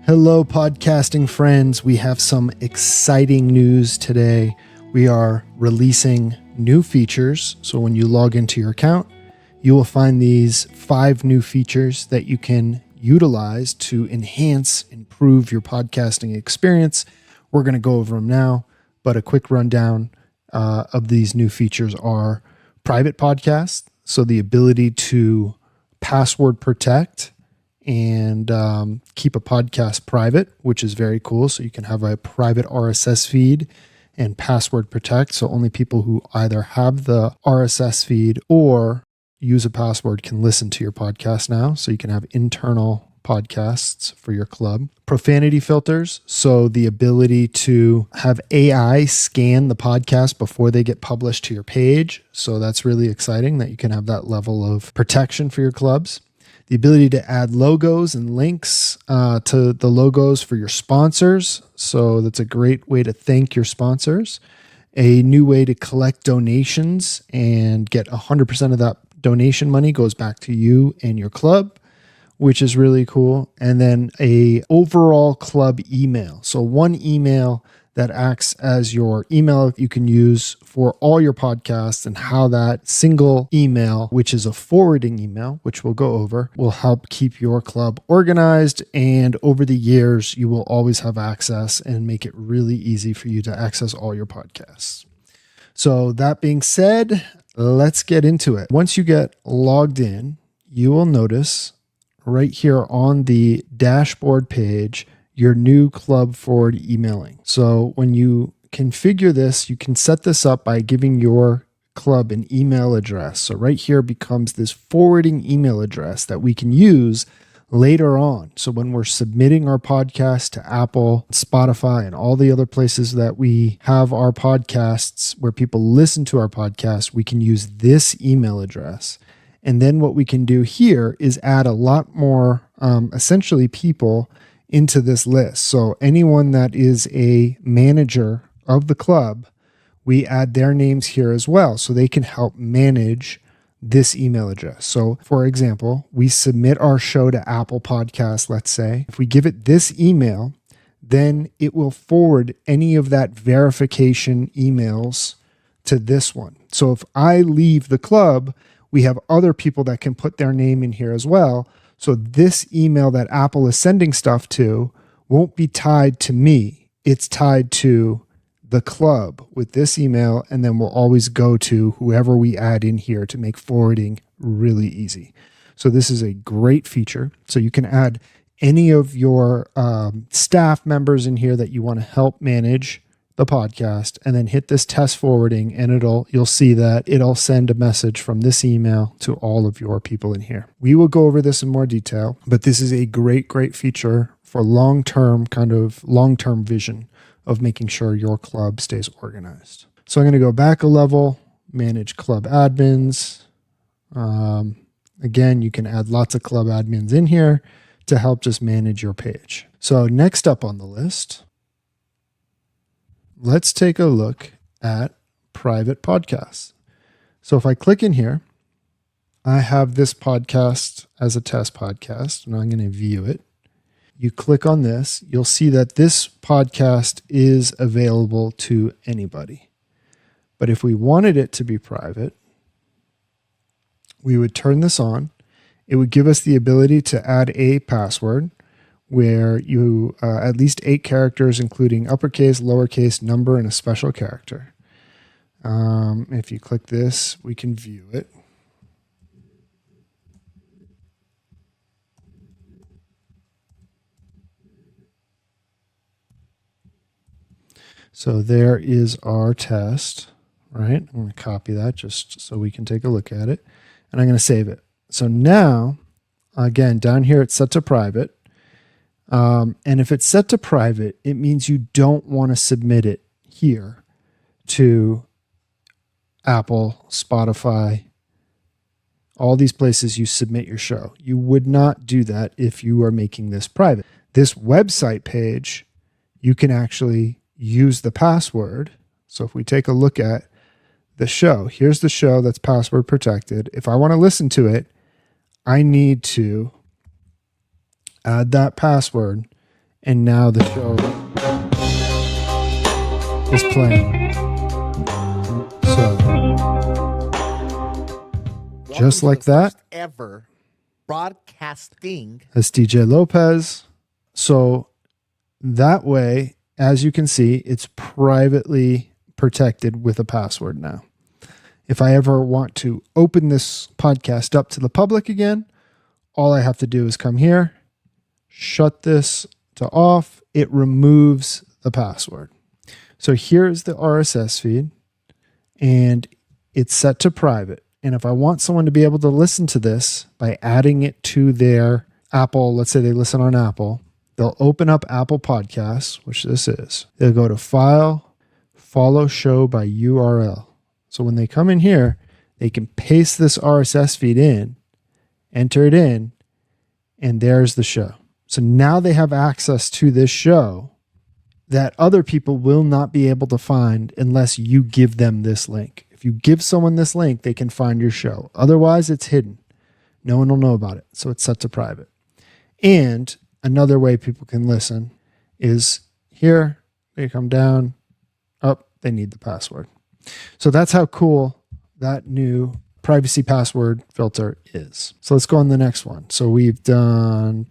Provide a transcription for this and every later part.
Hello, podcasting friends. We have some exciting news today. We are releasing new features. So when you log into your account, you will find these 5 new features that you can utilize to enhance, improve your podcasting experience. We're going to go over them now, but a quick rundown of these new features are private podcasts. So the ability to password protect and keep a podcast private, which is very cool. So you can have a private RSS feed and password protect. So only people who either have the RSS feed or use a password can listen to your podcast now. So you can have internal podcasts for your club. Profanity filters. So the ability to have AI scan the podcast before they get published to your page. So that's really exciting that you can have that level of protection for your clubs. The ability to add logos and links to the logos for your sponsors. So that's a great way to thank your sponsors. A new way to collect donations and get 100% of that donation money goes back to you and your club, which is really cool. And then a overall club email. So one email that acts as your email you can use for all your podcasts, and how that single email, which is a forwarding email, which we'll go over, will help keep your club organized. And over the years, you will always have access and make it really easy for you to access all your podcasts. So that being said, let's get into it. Once you get logged in, you will notice right here on the dashboard page, your new club forward emailing. So when you configure this, you can set this up by giving your club an email address. So right here becomes this forwarding email address that we can use later on. So when we're submitting our podcast to Apple, Spotify, and all the other places that we have our podcasts where people listen to our podcast, we can use this email address. And then what we can do here is add a lot more, essentially people into this list. So anyone that is a manager of the club, we add their names here as well, so they can help manage this email address. So for example, we submit our show to Apple Podcasts, let's say. If we give it this email, then it will forward any of that verification emails to this one. So if I leave the club, we have other people that can put their name in here as well. So this email that Apple is sending stuff to won't be tied to me. It's tied to the club with this email, and then we'll always go to whoever we add in here to make forwarding really easy. So this is a great feature. So you can add any of your staff members in here that you want to help manage the podcast, and then hit this test forwarding, and you'll see that it'll send a message from this email to all of your people in here. We will go over this in more detail, but this is a great feature for long-term vision of making sure your club stays organized. So I'm going to go back a level, manage club admins. Again, you can add lots of club admins in here to help just manage your page. So next up on the list, let's take a look at private podcasts. So if I click in here, I have this podcast as a test podcast, and I'm going to view it. You click on this, you'll see that this podcast is available to anybody. But if we wanted it to be private, we would turn this on. It would give us the ability to add a password where you at least 8 characters, including uppercase, lowercase, number, and a special character. If you click this, we can view it. So there is our test, right? I'm going to copy that just so we can take a look at it, and I'm going to save it. So now, again, down here it's set to private. And if it's set to private, it means you don't want to submit it here to Apple, Spotify, all these places you submit your show. You would not do that if you are making this private. This website page, you can actually use the password. So if we take a look at the show, here's the show that's password protected. If I want to listen to it, I need to add that password and now the show is playing. So, just like that, ever broadcasting. That's DJ Lopez. So that way, as you can see, it's privately protected with a password now. If I ever want to open this podcast up to the public again, all I have to do is come here, shut this to off. It removes the password. So here's the RSS feed, and it's set to private. And if I want someone to be able to listen to this by adding it to their Apple, let's say they listen on Apple, they'll open up Apple Podcasts, which this is. They'll go to File, Follow Show by URL. So when they come in here, they can paste this RSS feed in, enter it in, and there's the show. So now they have access to this show that other people will not be able to find unless you give them this link. If you give someone this link, they can find your show. Otherwise, it's hidden. No one will know about it. So it's set to private. And another way people can listen is here. They come down, up, they need the password. So that's how cool that new privacy password filter is. So let's go on the next one. So we've done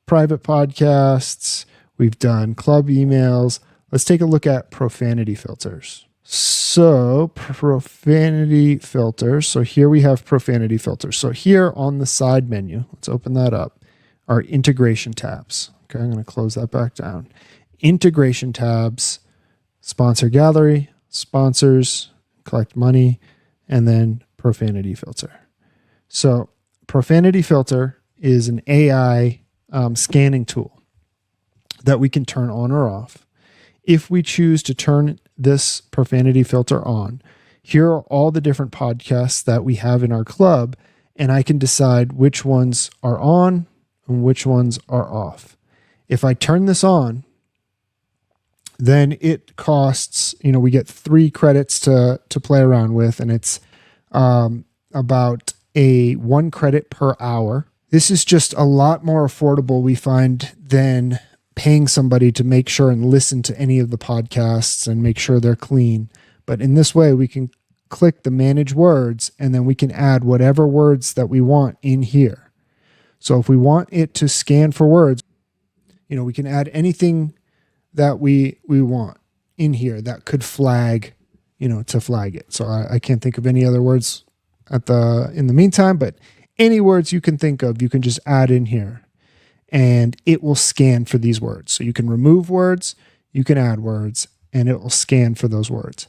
private podcasts. We've done club emails. Let's take a look at profanity filters. So profanity filters. So here we have profanity filters. So here on the side menu, let's open that up, are integration tabs. Okay, I'm going to close that back down. Integration tabs, sponsor gallery, sponsors, collect money, and then profanity filter. So profanity filter is an AI scanning tool that we can turn on or off. If we choose to turn this profanity filter on, here are all the different podcasts that we have in our club, and I can decide which ones are on and which ones are off. If I turn this on, then it costs, we get 3 credits to play around with, and it's about a 1 credit per hour. This is just a lot more affordable, we find, than paying somebody to make sure and listen to any of the podcasts and make sure they're clean. But in this way, we can click the manage words, and then we can add whatever words that we want in here. So if we want it to scan for words, we can add anything that we want in here that could flag, to flag it. So I can't think of any other words in the meantime, but any words you can think of, you can just add in here, and it will scan for these words. So you can remove words, you can add words, and it will scan for those words.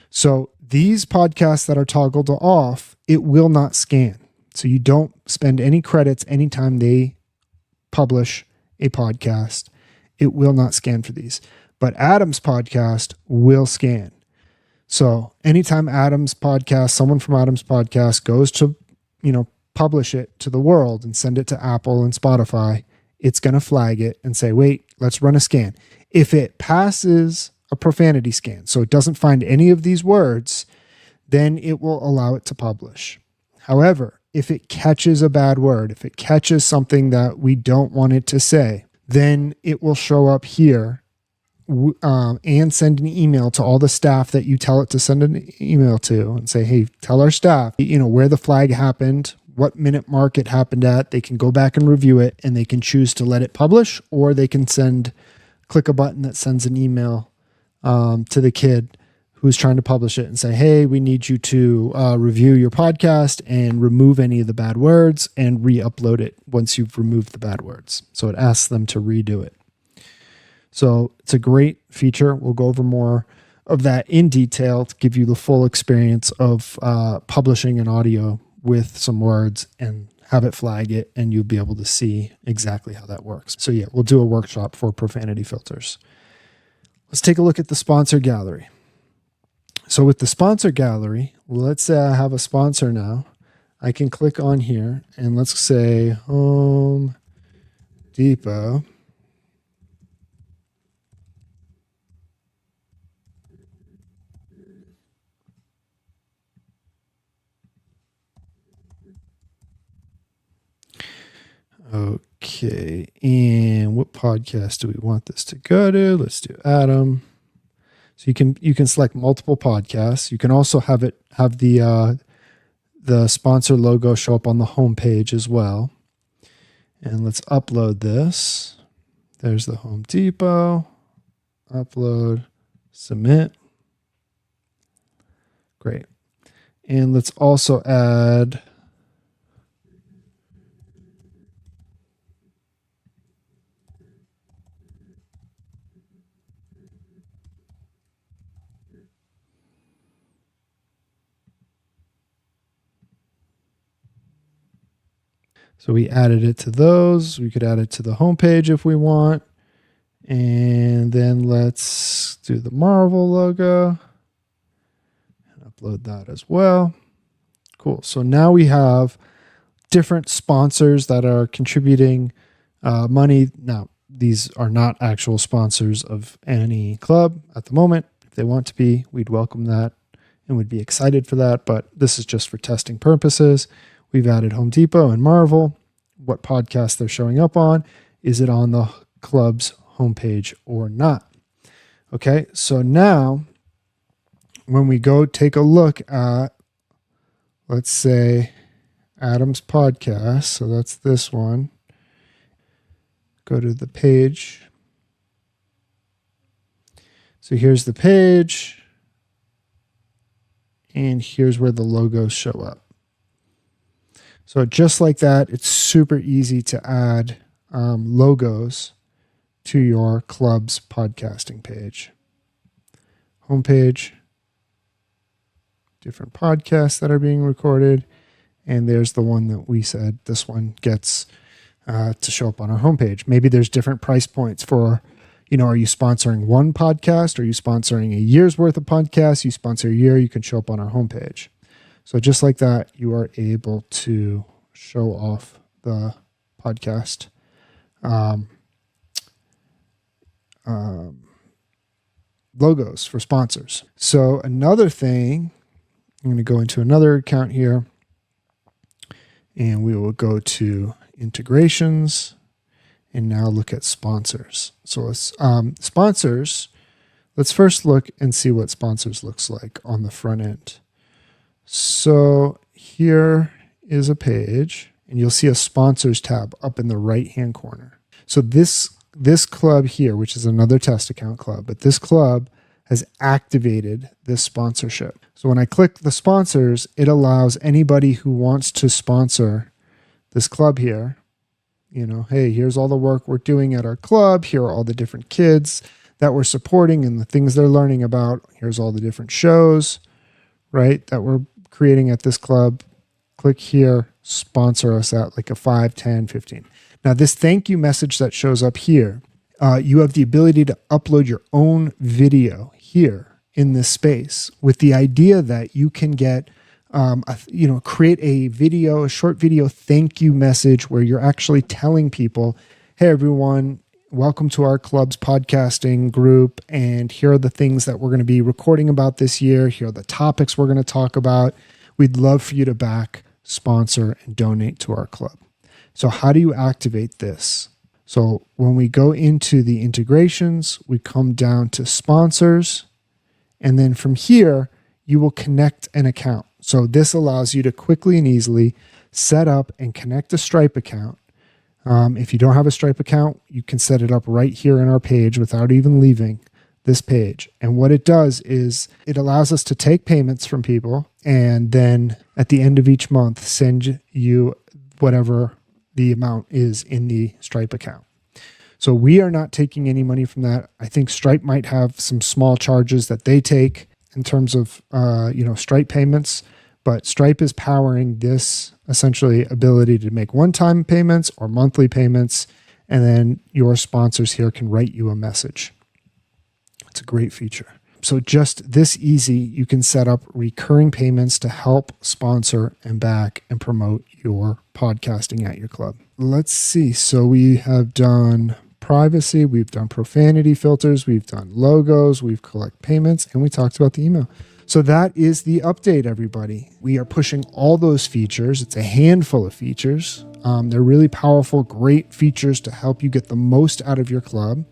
So these podcasts that are toggled to off, it will not scan. So you don't spend any credits anytime they publish a podcast. It will not scan for these. But Adam's podcast will scan. So anytime someone from Adam's podcast goes to, publish it to the world and send it to Apple and Spotify, it's going to flag it and say, wait, let's run a scan. If it passes a profanity scan, so it doesn't find any of these words, then it will allow it to publish. However, if it catches a bad word, if it catches something that we don't want it to say, then it will show up here and send an email to all the staff that you tell it to send an email to and say, hey, tell our staff, where the flag happened, what minute mark it happened at. They can go back and review it, and they can choose to let it publish, or they can click a button that sends an email to the kid who's trying to publish it and say, hey, we need you to review your podcast and remove any of the bad words and re-upload it once you've removed the bad words. So it asks them to redo it. So it's a great feature. We'll go over more of that in detail to give you the full experience of publishing an audio with some words and have it flag it, and you'll be able to see exactly how that works. So yeah, we'll do a workshop for profanity filters. Let's take a look at the sponsor gallery. So with the sponsor gallery, let's say I have a sponsor now. I can click on here and let's say Home Depot. Okay, and podcast do we want this to go to? Let's do Adam. So you can select multiple podcasts. You can also have the sponsor logo show up on the home page as well. And let's upload this. There's the Home Depot. Upload, submit. Great. And let's also add so we added it to those. We could add it to the homepage if we want. And then let's do the Marvel logo and upload that as well. Cool. So now we have different sponsors that are contributing money. Now, these are not actual sponsors of any club at the moment. If they want to be, we'd welcome that and would be excited for that. But this is just for testing purposes. We've added Home Depot and Marvel. What podcast they're showing up on? Is it on the club's homepage or not? Okay, so now when we go take a look at, let's say, Adam's podcast, so that's this one, go to the page. So here's the page, and here's where the logos show up. So just like that, it's super easy to add logos to your club's podcasting page. Homepage, different podcasts that are being recorded, and there's the one that we said this one gets to show up on our homepage. Maybe there's different price points for, are you sponsoring one podcast? Are you sponsoring a year's worth of podcasts? You sponsor a year, you can show up on our homepage. So just like that, you are able to show off the podcast logos for sponsors. So another thing, I'm going to go into another account here, and we will go to integrations and now look at sponsors. So sponsors, let's first look and see what sponsors looks like on the front end. So here is a page, and you'll see a sponsors tab up in the right-hand corner. So this club here, which is another test account club, but this club has activated this sponsorship. So when I click the sponsors, it allows anybody who wants to sponsor this club here, hey, here's all the work we're doing at our club. Here are all the different kids that we're supporting and the things they're learning about. Here's all the different shows, right, that we're creating at this club. Click here, sponsor us at like a 5, 10, 15. Now this thank you message that shows up here, you have the ability to upload your own video here in this space with the idea that you can get, create a short video thank you message where you're actually telling people, hey everyone, welcome to our club's podcasting group, and here are the things that we're going to be recording about this year. Here are the topics we're going to talk about. We'd love for you to back, sponsor, and donate to our club. So how do you activate this? So when we go into the integrations, we come down to sponsors, and then from here, you will connect an account. So this allows you to quickly and easily set up and connect a Stripe account. If you don't have a Stripe account, you can set it up right here in our page without even leaving this page. And what it does is it allows us to take payments from people and then at the end of each month, send you whatever the amount is in the Stripe account. So we are not taking any money from that. I think Stripe might have some small charges that they take in terms of, Stripe payments, but Stripe is powering this essentially ability to make one-time payments or monthly payments, and then your sponsors here can write you a message. It's a great feature. So just this easy, you can set up recurring payments to help sponsor and back and promote your podcasting at your club. Let's see. So we have done privacy, we've done profanity filters, we've done logos, we've collect payments, and we talked about the email. So that is the update, everybody. We are pushing all those features. It's a handful of features. They're really powerful, great features to help you get the most out of your club.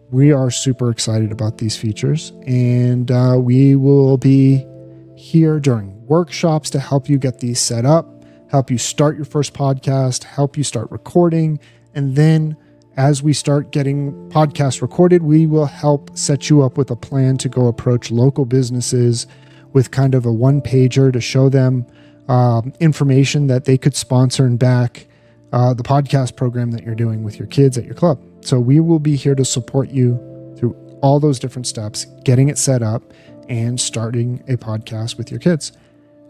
We are super excited about these features, and we will be here during workshops to help you get these set up, help you start your first podcast, help you start recording, and then as we start getting podcasts recorded, we will help set you up with a plan to go approach local businesses with kind of a one-pager to show them information that they could sponsor and back the podcast program that you're doing with your kids at your club. So we will be here to support you through all those different steps, getting it set up and starting a podcast with your kids.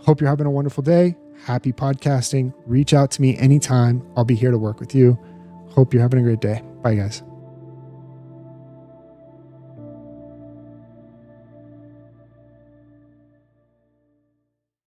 Hope you're having a wonderful day. Happy podcasting. Reach out to me anytime. I'll be here to work with you. Hope you're having a great day. Bye, guys.